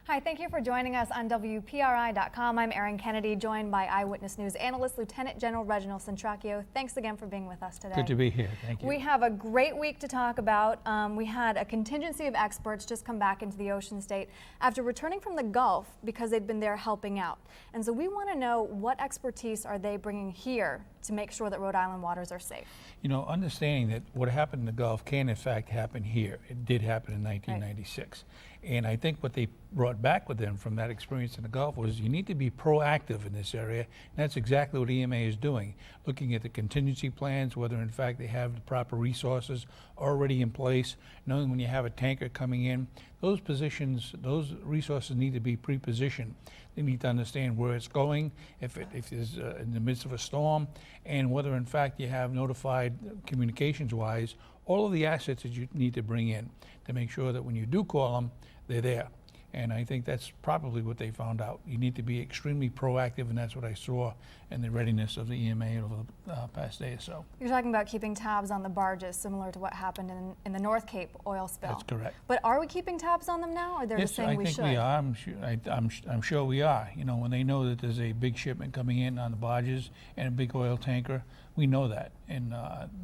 Hi, thank you for joining us on Wpri.com. I'm Erin Kennedy, joined by Eyewitness News analyst Lieutenant General Reginald Centracchio. Thanks again for being with us today. Good to be here. Thank you. We have a great week to talk about. We had a contingency of experts just come back into the Ocean State after returning from the Gulf because they'd been there helping out. And so we want to know, what expertise are they bringing here to make sure that Rhode Island waters are safe? You know, understanding that what happened in the Gulf can in fact happen here. It did happen in 1996. Right. And I think what they brought back with them from that experience in the Gulf was you need to be proactive in this area. And that's exactly what EMA is doing, looking at the contingency plans, whether in fact they have the proper resources already in place, knowing when you have a tanker coming in, those positions, those resources need to be pre-positioned. They need to understand where it's going, if it's in the midst of a storm, and whether in fact you have notified communications-wise all of the assets that you need to bring in to make sure that when you do call them, they're there. And I think that's probably what they found out. You need to be extremely proactive, and that's what I saw in the readiness of the EMA over the past day or so. You're talking about keeping tabs on the barges, similar to what happened in the North Cape oil spill. That's correct. But are we keeping tabs on them now, or they're just saying we should? Yes, I think we are. I'm sure we are. You know, when they know that there's a big shipment coming in on the barges and a big oil tanker, we know that. And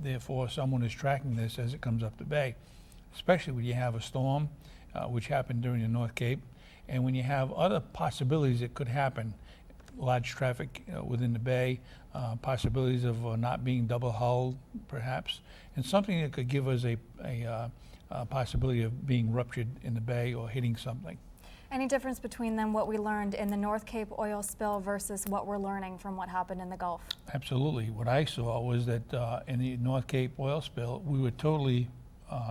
therefore, someone is tracking this as it comes up the bay, especially when you have a storm, which happened during the North Cape, and when you have other possibilities that could happen, large traffic within the bay, possibilities of not being double hulled perhaps, and something that could give us a possibility of being ruptured in the bay or hitting something. Any difference between them, what we learned in the North Cape oil spill versus what we're learning from what happened in the Gulf? Absolutely. What I saw was that in the North Cape oil spill, we were totally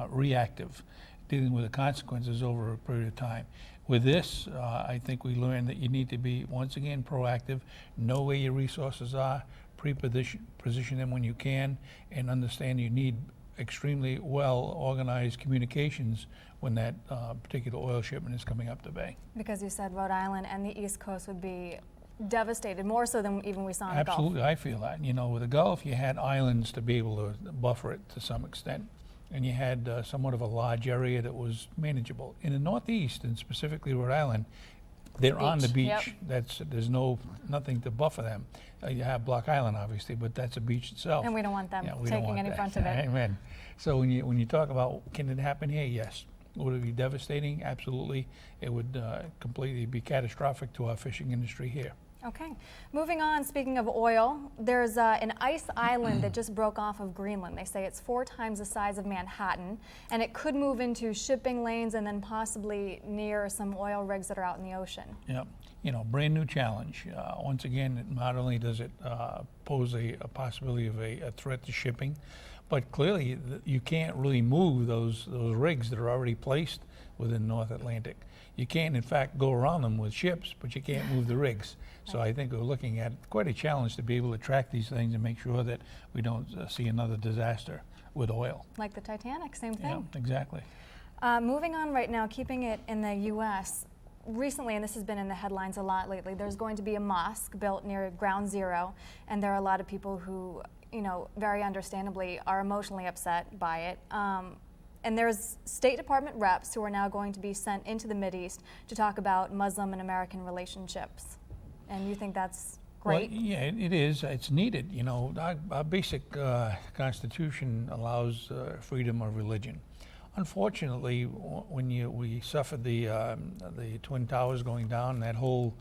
reactive, dealing with the consequences over a period of time. With this, I think we learned that you need to be, once again, proactive, know where your resources are, position them when you can, and understand you need extremely well-organized communications when that particular oil shipment is coming up the bay. Because you said Rhode Island and the East Coast would be devastated, more so than even we saw in the Gulf. Absolutely, I feel that. You know, with the Gulf, you had islands to be able to buffer it to some extent, and you had somewhat of a large area that was manageable. In the Northeast, and specifically Rhode Island, they're on the beach. Yep. There's nothing to buffer them. You have Block Island, obviously, but that's a beach itself. And we don't want them taking any front of it. Amen. So when you talk about, can it happen here? Yes. Would it be devastating? Absolutely. It would completely be catastrophic to our fishing industry here. Okay. Moving on, speaking of oil, there's an ice island that just broke off of Greenland. They say it's 4 times the size of Manhattan, and it could move into shipping lanes and then possibly near some oil rigs that are out in the ocean. Yeah. You know, brand new challenge. Once again, not only does it pose a possibility of a threat to shipping, but clearly you can't really move those rigs that are already placed within the North Atlantic. You can, in fact, go around them with ships, but you can't move the rigs. So I think we're looking at quite a challenge to be able to track these things and make sure that we don't see another disaster with oil. Like the Titanic, same thing. Yeah, exactly. Moving on right now, keeping it in the U.S., recently, and this has been in the headlines a lot lately, there's going to be a mosque built near Ground Zero, and there are a lot of people who, you know, very understandably are emotionally upset by it. And there's State Department reps who are now going to be sent into the Mideast to talk about Muslim and American relationships. And you think that's great? Well, yeah, it is. It's needed. You know, our basic Constitution allows freedom of religion. Unfortunately, when we suffered the Twin Towers going down, that whole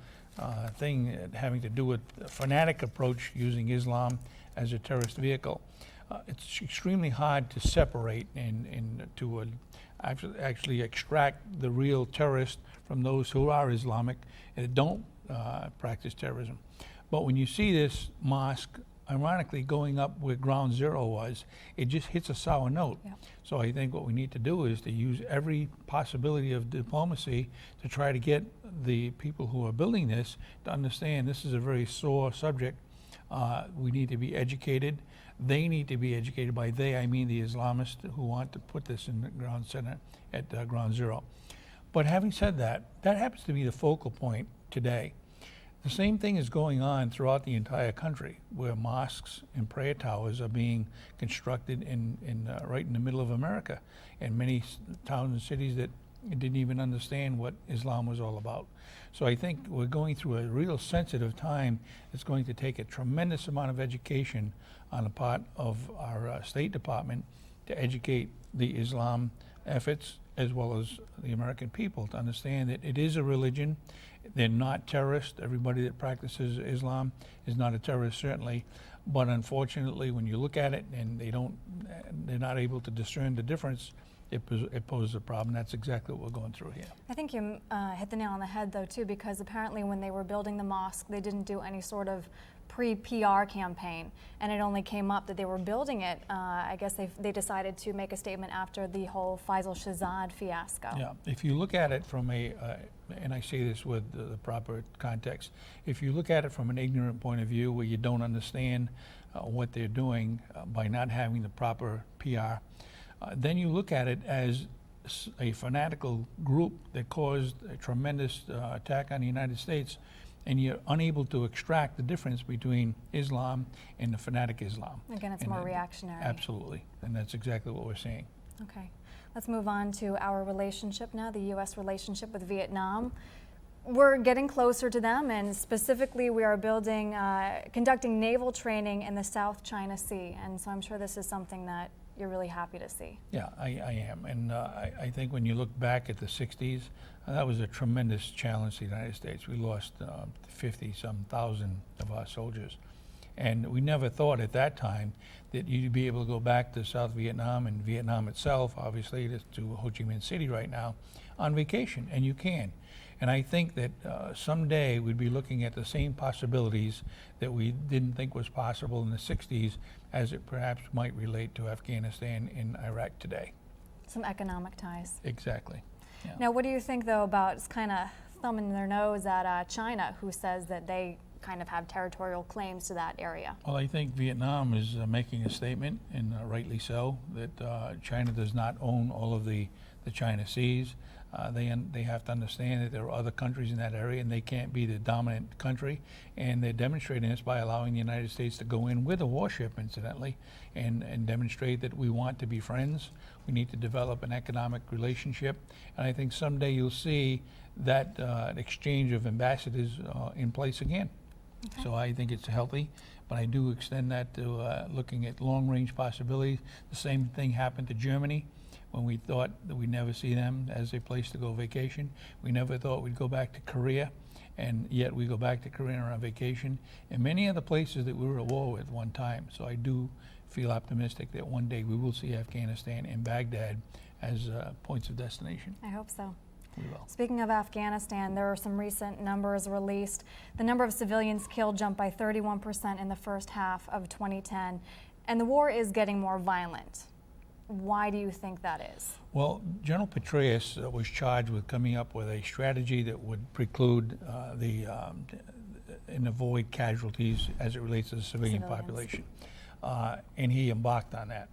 thing having to do with a fanatic approach using Islam as a terrorist vehicle, it's extremely hard to separate and to actually extract the real terrorists from those who are Islamic and don't practice terrorism. But when you see this mosque, ironically, going up where Ground Zero was, it just hits a sour note. Yeah. So I think what we need to do is to use every possibility of diplomacy to try to get the people who are building this to understand this is a very sore subject. We need to be educated. They need to be educated. By they, I mean the Islamists who want to put this in the ground center at Ground Zero. But having said that, that happens to be the focal point today. The same thing is going on throughout the entire country, where mosques and prayer towers are being constructed right in the middle of America, and many towns and cities that didn't even understand what Islam was all about. So I think we're going through a real sensitive time. It's going to take a tremendous amount of education on the part of our State Department to educate the Islam efforts as well as the American people to understand that it is a religion. They're not terrorists. Everybody that practices Islam is not a terrorist, certainly. But unfortunately, when you look at it and they're not able to discern the difference, it poses a problem. That's exactly what we're going through here. I think you hit the nail on the head, though, too, because apparently when they were building the mosque, they didn't do any sort of pre-PR campaign, and it only came up that they were building it. I guess they decided to make a statement after the whole Faisal Shahzad fiasco. Yeah, if you look at it from and I say this with the proper context, if you look at it from an ignorant point of view where you don't understand what they're doing by not having the proper PR, then you look at it as a fanatical group that caused a tremendous attack on the United States, and you're unable to extract the difference between Islam and the fanatic Islam. Again, it's more reactionary. Absolutely, and that's exactly what we're seeing. Okay, let's move on to our relationship now, the U.S. relationship with Vietnam. We're getting closer to them, and specifically we are conducting naval training in the South China Sea, and so I'm sure this is something that you're really happy to see. Yeah, I am, and I think when you look back at the 60s, that was a tremendous challenge to the United States. We lost 50-some thousand of our soldiers, and we never thought at that time that you'd be able to go back to South Vietnam and Vietnam itself, obviously, to Ho Chi Minh City right now, on vacation, and you can. And I think that someday we'd be looking at the same possibilities that we didn't think was possible in the 60s as it perhaps might relate to Afghanistan and Iraq today. Some economic ties. Exactly. Yeah. Now, what do you think, though, about kind of thumbing their nose at China, who says that they kind of have territorial claims to that area? Well, I think Vietnam is making a statement, and rightly so, that China does not own all of the China Seas. They have to understand that there are other countries in that area, and they can't be the dominant country. And they're demonstrating this by allowing the United States to go in with a warship, incidentally, and demonstrate that we want to be friends. We need to develop an economic relationship. And I think someday you'll see that exchange of ambassadors in place again. Okay. So I think it's healthy, but I do extend that to looking at long-range possibilities. The same thing happened to Germany. When we thought that we'd never see them as a place to go vacation. We never thought we'd go back to Korea, and yet we go back to Korea on vacation, and many of the places that we were at war with one time. So I do feel optimistic that one day we will see Afghanistan and Baghdad as points of destination. I hope so. We will. Speaking of Afghanistan, there are some recent numbers released. The number of civilians killed jumped by 31% in the first half of 2010, and the war is getting more violent. Why do you think that is? Well, General Petraeus was charged with coming up with a strategy that would preclude and avoid casualties as it relates to the civilian population. And he embarked on that.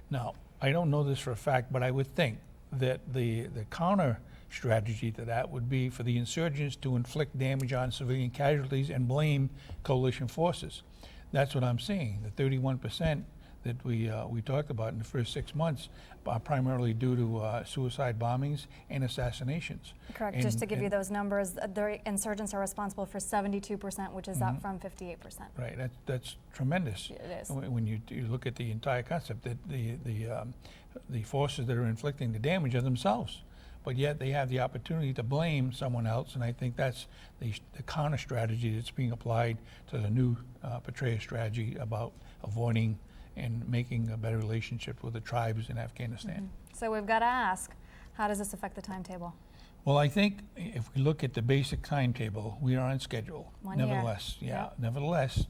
Now, I don't know this for a fact, but I would think that the counter strategy to that would be for the insurgents to inflict damage on civilian casualties and blame coalition forces. That's what I'm seeing. The 31% that we talked about in the first 6 months are primarily due to suicide bombings and assassinations. Correct. And just to give you those numbers, the insurgents are responsible for 72%, which is up from 58%. Right. That's tremendous. It is. When you look at the entire concept, that the forces that are inflicting the damage are themselves, but yet they have the opportunity to blame someone else, and I think that's the counter strategy that's being applied to the new Petraeus strategy about avoiding and making a better relationship with the tribes in Afghanistan. So we've got to ask, how does this affect the timetable? Well, I think if we look at the basic timetable, we are on schedule. 1 year. Nevertheless, Yep. Nevertheless,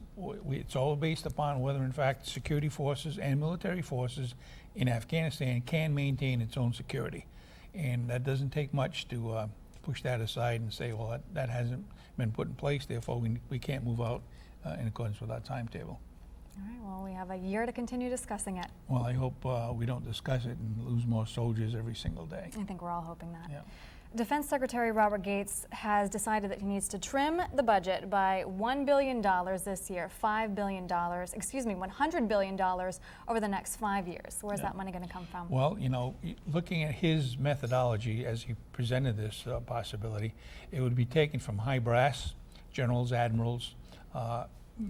it's all based upon whether, in fact, security forces and military forces in Afghanistan can maintain its own security. And that doesn't take much to push that aside and say, well, that hasn't been put in place, therefore we can't move out in accordance with our timetable. All right, well, we have a year to continue discussing it. Well, I hope we don't discuss it and lose more soldiers every single day. I think we're all hoping that. Yeah. Defense Secretary Robert Gates has decided that he needs to trim the budget by $1 billion this year, $100 billion over the next 5 years. Where's that money going to come from? Well, you know, looking at his methodology as he presented this possibility, it would be taken from high brass, generals, admirals,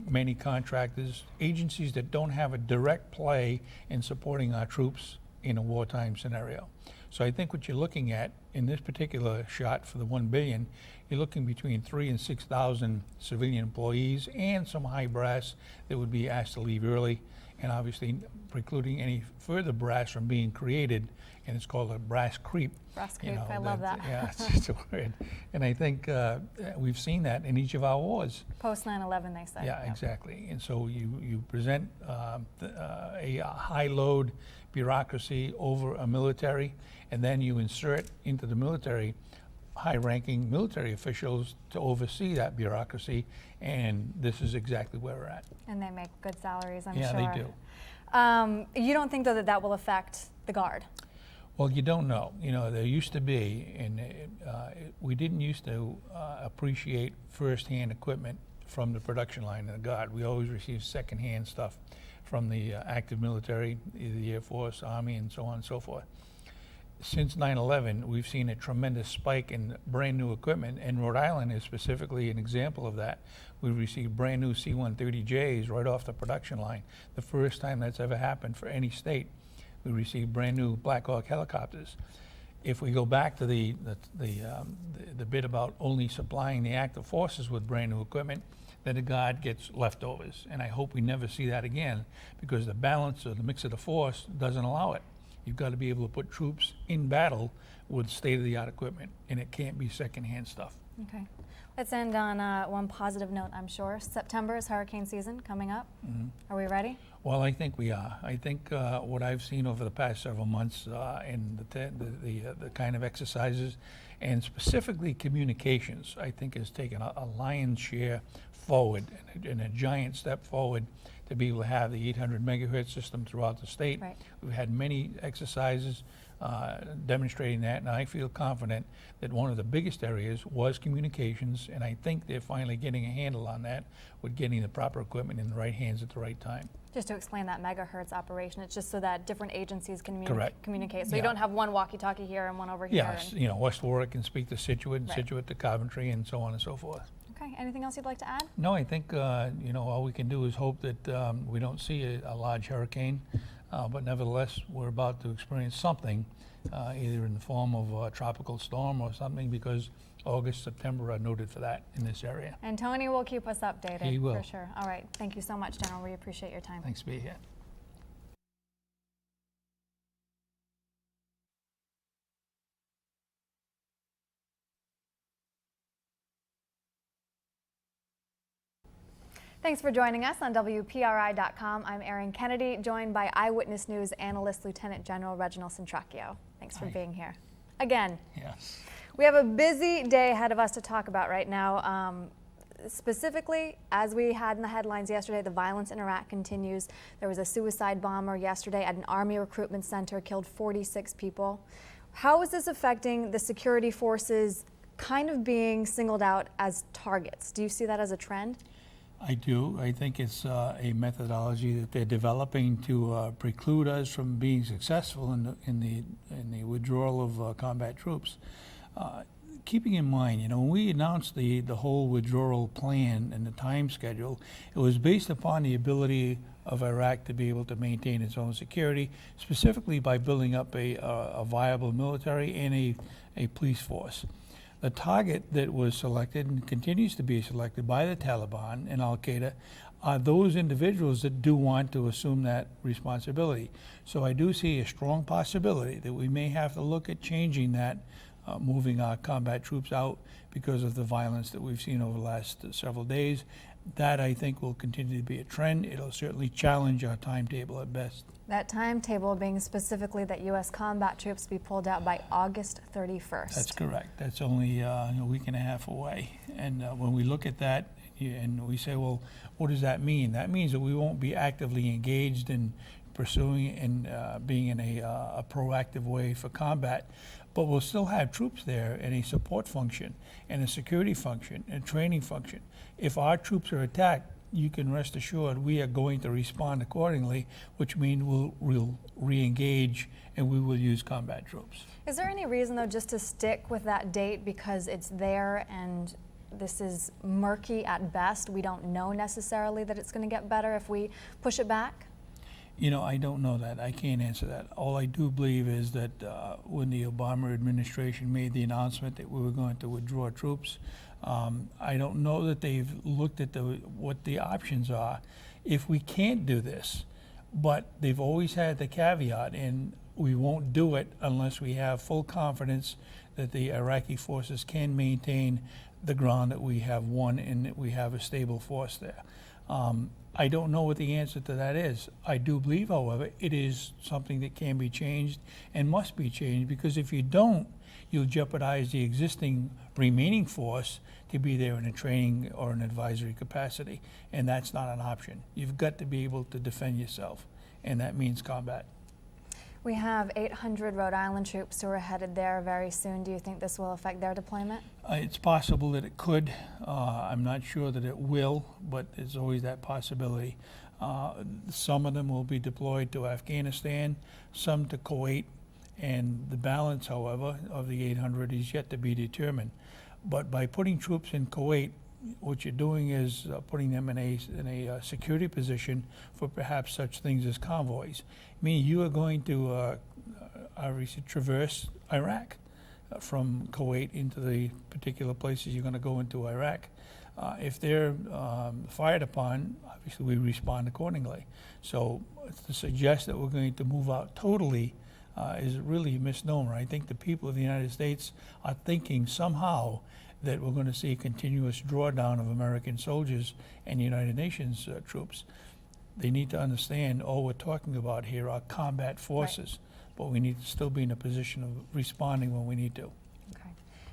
many contractors, agencies that don't have a direct play in supporting our troops in a wartime scenario. So I think what you're looking at in this particular shot for the $1 billion, you're looking between 3,000 and 6,000 civilian employees and some high brass that would be asked to leave early, and obviously precluding any further brass from being created, and it's called a brass creep. Brass creep, I love that. Yeah, it's a word. And I think we've seen that in each of our wars. Post 9/11, they said. Yeah, Yep. exactly. And so you present a high load bureaucracy over a military, and then you insert into the military high-ranking military officials to oversee that bureaucracy, and this is exactly where we're at. And they make good salaries, I'm sure. Yeah, they do. You don't think, though, that that will affect the Guard? Well, you don't know. You know, there used to be, and we didn't used to appreciate first-hand equipment from the production line of the Guard. We always received second-hand stuff from the active military, either the Air Force, Army, and so on and so forth. Since 9/11, we've seen a tremendous spike in brand new equipment, and Rhode Island is specifically an example of that. We've received brand new C-130Js right off the production line. The first time that's ever happened for any state. We received brand new Black Hawk helicopters. If we go back to the bit about only supplying the active forces with brand new equipment, then the Guard gets leftovers. And I hope we never see that again, because the balance or the mix of the force doesn't allow it. You've got to be able to put troops in battle with state-of-the-art equipment, and it can't be secondhand stuff. Okay. Let's end on one positive note, I'm sure. September is hurricane season coming up. Mm-hmm. Are we ready? Well, I think we are. I think what I've seen over the past several months in the kind of exercises, and specifically communications, I think has taken a lion's share forward and a giant step forward to be able to have the 800 megahertz system throughout the state. Right. We've had many exercises demonstrating that, and I feel confident that one of the biggest areas was communications, and I think they're finally getting a handle on that with getting the proper equipment in the right hands at the right time. Just to explain that megahertz operation, it's just so that different agencies can Correct. communicate. So Yeah. you don't have one walkie-talkie here and one over here. Yes, you know, West Warwick can speak to Situate, and Right. Situate to Coventry, and so on and so forth. Okay, anything else you'd like to add? No, I think, you know, all we can do is hope that we don't see a large hurricane, but nevertheless, we're about to experience something, either in the form of a tropical storm or something, because August, September are noted for that in this area. And Tony will keep us updated. He will. For sure. All right, thank you so much, General. We appreciate your time. Thanks for being here. Thanks for joining us on WPRI.com. I'm Erin Kennedy, joined by Eyewitness News analyst Lieutenant General Reginald Centracchio. Thanks for Hi. being here. Again, Yes. we have a busy day ahead of us to talk about right now. Specifically, as we had in the headlines yesterday, the violence in Iraq continues. There was a suicide bomber yesterday at an Army recruitment center, killed 46 people. How is this affecting the security forces kind of being singled out as targets? Do you see that as a trend? I do. I think it's a methodology that they're developing to preclude us from being successful in the withdrawal of combat troops. Keeping in mind, you know, when we announced the whole withdrawal plan and the time schedule, it was based upon the ability of Iraq to be able to maintain its own security, specifically by building up a viable military and a police force. The target that was selected and continues to be selected by the Taliban and Al-Qaeda are those individuals that do want to assume that responsibility. So I do see a strong possibility that we may have to look at changing that, moving our combat troops out because of the violence that we've seen over the last several days. That, I think, will continue to be a trend. It'll certainly challenge our timetable at best. That timetable being specifically that U.S. combat troops be pulled out by August 31st. That's correct. That's only a week and a half away. And when we look at that and we say, well, what does that mean? That means that we won't be actively engaged in pursuing and being in a proactive way for combat. But we'll still have troops there in a support function and a security function and training function. If our troops are attacked, you can rest assured we are going to respond accordingly, which means we'll re-engage and we will use combat troops. Is there any reason, though, just to stick with that date because it's there and this is murky at best? We don't know necessarily that it's going to get better if we push it back? You know, I don't know that. I can't answer that. All I do believe is that when the Obama administration made the announcement that we were going to withdraw troops, I don't know that they've looked at what the options are if we can't do this. But they've always had the caveat, and we won't do it unless we have full confidence that the Iraqi forces can maintain the ground that we have won and that we have a stable force there. I don't know what the answer to that is. I do believe, however, it is something that can be changed and must be changed, because if you don't, you'll jeopardize the existing remaining force to be there in a training or an advisory capacity, and that's not an option. You've got to be able to defend yourself, and that means combat. We have 800 Rhode Island troops who are headed there very soon. Do you think this will affect their deployment? It's possible that it could. I'm not sure that it will, but there's always that possibility. Some of them will be deployed to Afghanistan, some to Kuwait, and the balance, however, of the 800 is yet to be determined. But by putting troops in Kuwait, what you're doing is putting them in a security position for perhaps such things as convoys. Meaning you are going to obviously traverse Iraq from Kuwait into the particular places you're going to go into Iraq. If they're fired upon, obviously we respond accordingly. So to suggest that we're going to move out totally is really a misnomer. I think the people of the United States are thinking somehow that we're going to see a continuous drawdown of American soldiers and United Nations troops. They need to understand all we're talking about here are combat forces, right, but we need to still be in a position of responding when we need to. Okay.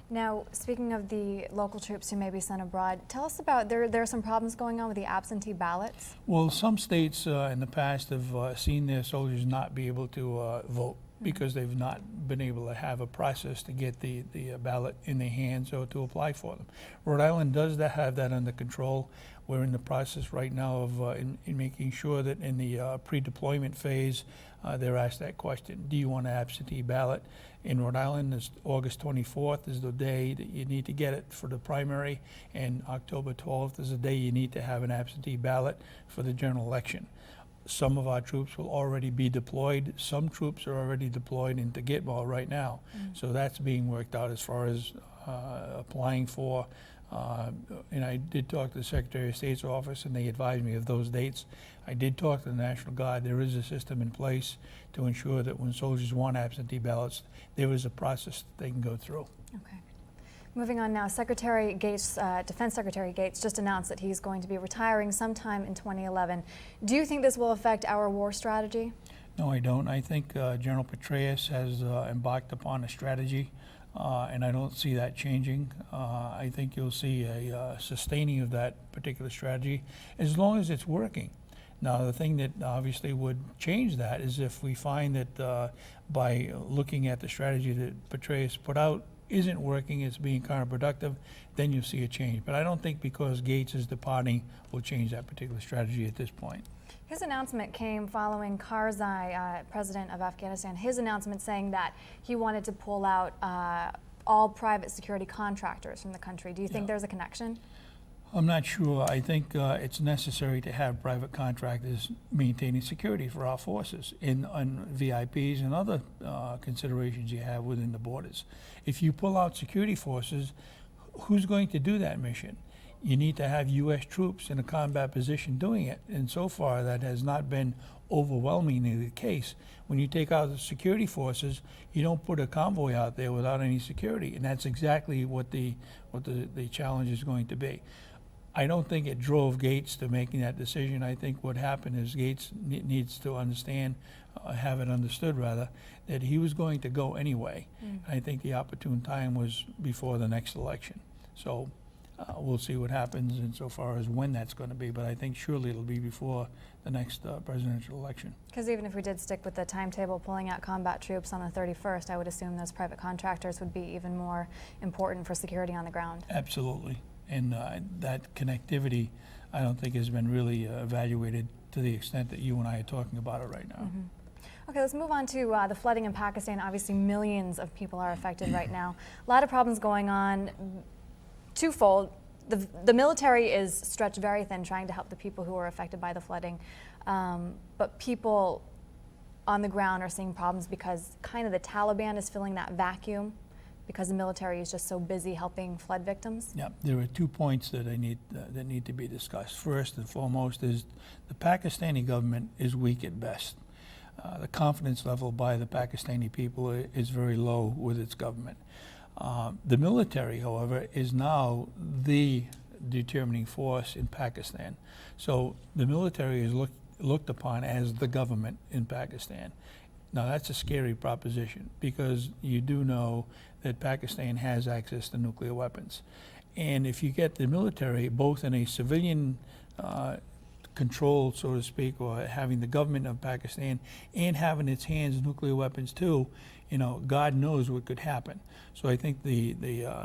Now, speaking of the local troops who may be sent abroad, tell us about, there are some problems going on with the absentee ballots? Well, some states in the past have seen their soldiers not be able to vote because they've not been able to have a process to get the ballot in their hands or to apply for them. Rhode Island does have that under control. We're in the process right now of in making sure that in the pre-deployment phase, they're asked that question: do you want an absentee ballot? In Rhode Island, August 24th is the day that you need to get it for the primary, and October 12th is the day you need to have an absentee ballot for the general election. Some of our troops will already be deployed. Some troops are already deployed into Gitmo right now. So that's being worked out as far as applying for. And I did talk to the Secretary of State's office, and they advised me of those dates. I did talk to the National Guard. There is a system in place to ensure that when soldiers want absentee ballots, there is a process that they can go through. Okay. Moving on now, Secretary Gates, Defense Secretary Gates just announced that he's going to be retiring sometime in 2011. Do you think this will affect our war strategy? No, I don't. I think General Petraeus has embarked upon a strategy, and I don't see that changing. I think you'll see a sustaining of that particular strategy as long as it's working. Now, the thing that obviously would change that is if we find that by looking at the strategy that Petraeus put out isn't working, it's being counterproductive, then you'll see a change. But I don't think because Gates is departing will change that particular strategy at this point. His announcement came following Karzai, president of Afghanistan, his announcement saying that he wanted to pull out all private security contractors from the country. Do you think there's a connection? I'm not sure. I think it's necessary to have private contractors maintaining security for our forces on VIPs and other considerations you have within the borders. If you pull out security forces, who's going to do that mission? You need to have U.S. troops in a combat position doing it, and so far that has not been overwhelmingly the case. When you take out the security forces, you don't put a convoy out there without any security, and that's exactly what the challenge is going to be. I don't think it drove Gates to making that decision. I think what happened is Gates needs to understand, have it understood rather, that he was going to go anyway. I think the opportune time was before the next election. So We'll see what happens insofar as when that's going to be, but I think surely it'll be before the next presidential election. Because even if we did stick with the timetable, pulling out combat troops on the 31st, I would assume those private contractors would be even more important for security on the ground. Absolutely. And that connectivity, I don't think has been really evaluated to the extent that you and I are talking about it right now. Mm-hmm. Okay, let's move on to the flooding in Pakistan. Obviously, millions of people are affected right now. A lot of problems going on. Twofold. The military is stretched very thin trying to help the people who are affected by the flooding. But people on the ground are seeing problems because kind of the Taliban is filling that vacuum because the military is just so busy helping flood victims. Yeah, there are 2 points that need to be discussed. First and foremost is the Pakistani government is weak at best. The confidence level by the Pakistani people is very low with its government. The military, however, is now the determining force in Pakistan. So the military is looked upon as the government in Pakistan. Now that's a scary proposition because you do know that Pakistan has access to nuclear weapons. And if you get the military both in a civilian control, so to speak, or having the government of Pakistan and having its hands nuclear weapons too, God knows what could happen. So I think the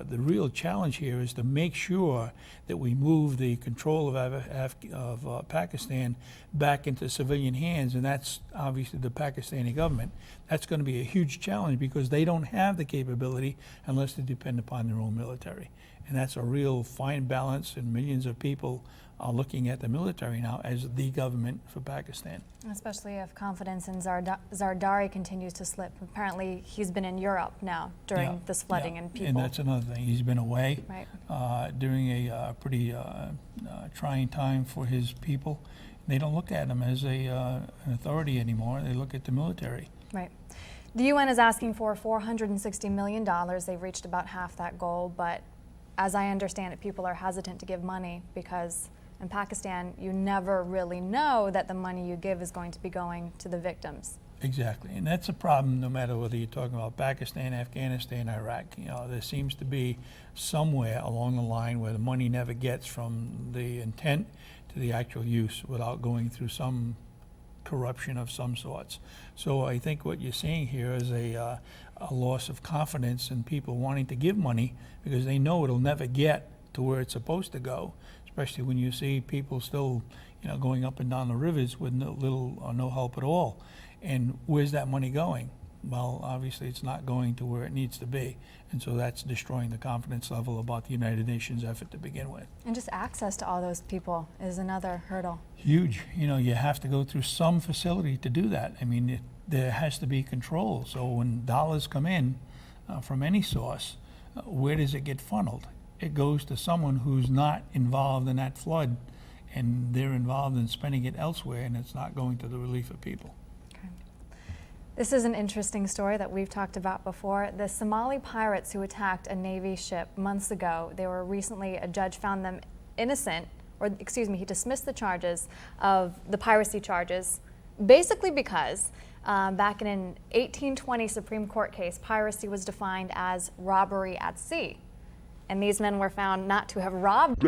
real challenge here is to make sure that we move the control of Pakistan back into civilian hands, and that's obviously the Pakistani government. That's going to be a huge challenge because they don't have the capability unless they depend upon their own military. And that's a real fine balance, and millions of people are looking at the military now as the government for Pakistan. Especially if confidence in Zardari continues to slip. Apparently he's been in Europe now during this flooding and people. And that's another thing. He's been away during a pretty trying time for his people. They don't look at him as an authority anymore. They look at the military. Right. The UN is asking for $460 million. They've reached about half that goal, but as I understand it, people are hesitant to give money because in Pakistan, you never really know that the money you give is going to be going to the victims. Exactly, and that's a problem no matter whether you're talking about Pakistan, Afghanistan, Iraq. There seems to be somewhere along the line where the money never gets from the intent to the actual use without going through some corruption of some sorts. So I think what you're seeing here is a loss of confidence in people wanting to give money because they know it'll never get to where it's supposed to go, especially when you see people still going up and down the rivers with little or no help at all. And where's that money going? Well, obviously it's not going to where it needs to be. And so that's destroying the confidence level about the United Nations effort to begin with. And just access to all those people is another hurdle. Huge. You have to go through some facility to do that. I mean, there has to be control. So when dollars come in from any source, where does it get funneled? It goes to someone who's not involved in that flood, and they're involved in spending it elsewhere, and it's not going to the relief of people. This is an interesting story that we've talked about before. The Somali pirates who attacked a Navy ship months ago, a judge found them innocent, or excuse me, he dismissed the charges of the piracy charges, basically because back in an 1820 Supreme Court case, piracy was defined as robbery at sea. And these men were found not to have robbed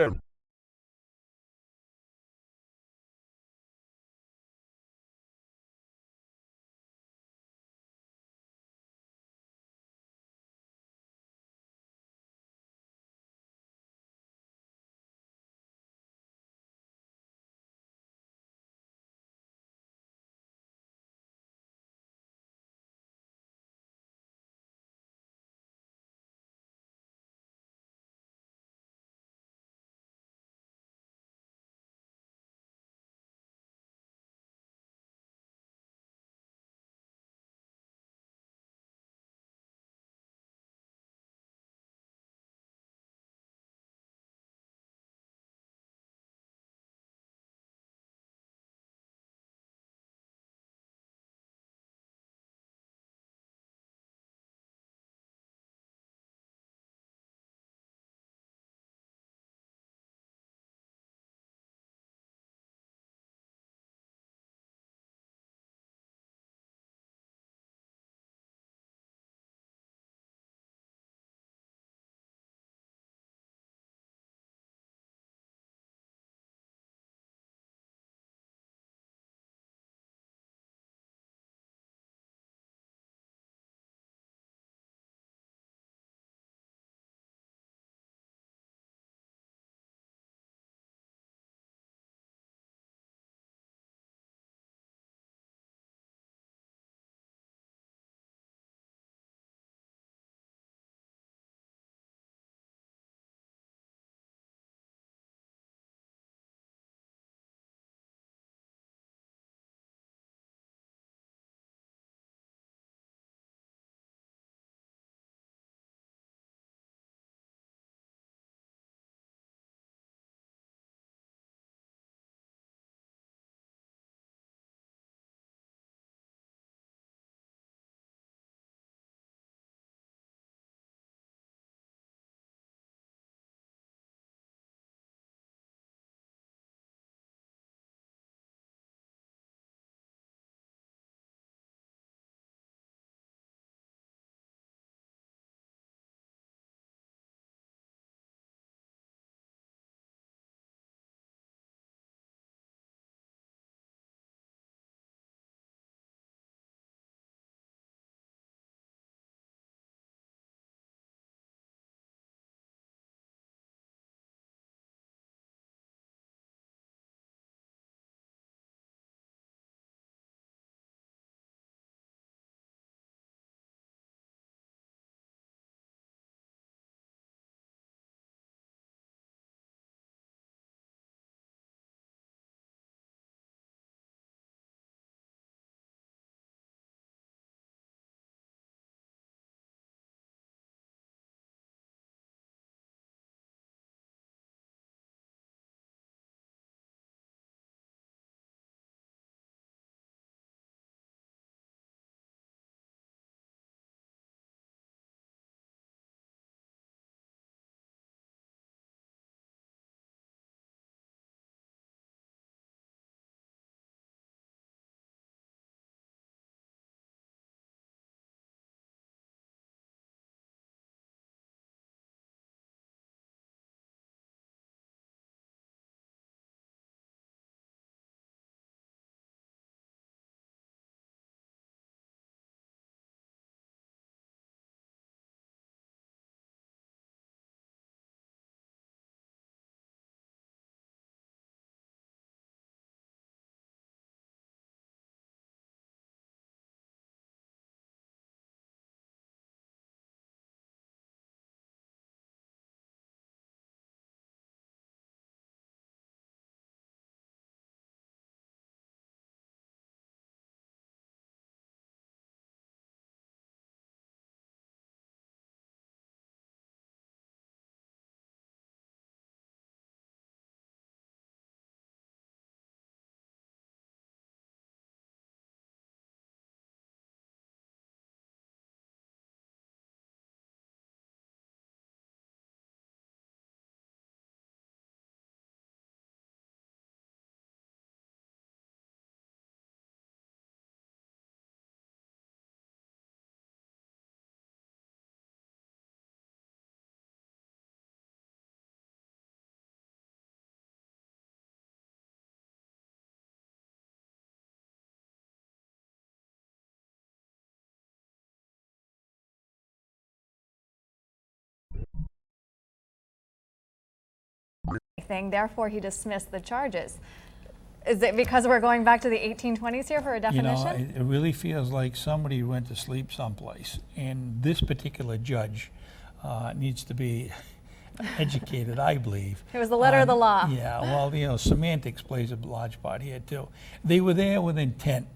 anything, therefore he dismissed the charges. Is it because we're going back to the 1820s here for a You know, definition? it really feels like somebody went to sleep someplace, and this particular judge needs to be educated, I believe. It was the letter of the law. Yeah, well, you know, semantics plays a large part here too. They were there with intent.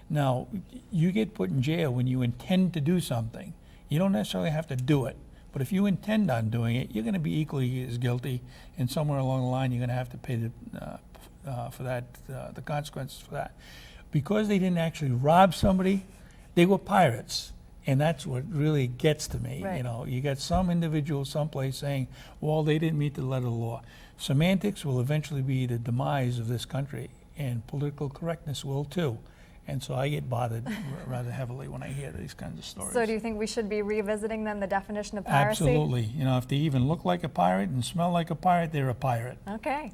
Now, you get put in jail when you intend to do something. You don't necessarily have to do it, but if you intend on doing it, you're going to be equally as guilty, and somewhere along the line, you're going to have to pay the consequences for that. Because they didn't actually rob somebody, they were pirates. And that's what really gets to me. Right. You know, you got some individual someplace saying, well, they didn't meet the letter of the law. Semantics will eventually be the demise of this country, and political correctness will too. And so I get bothered rather heavily when I hear these kinds of stories. So do you think we should be revisiting then the definition of piracy? Absolutely. You know, if they even look like a pirate and smell like a pirate, they're a pirate. Okay.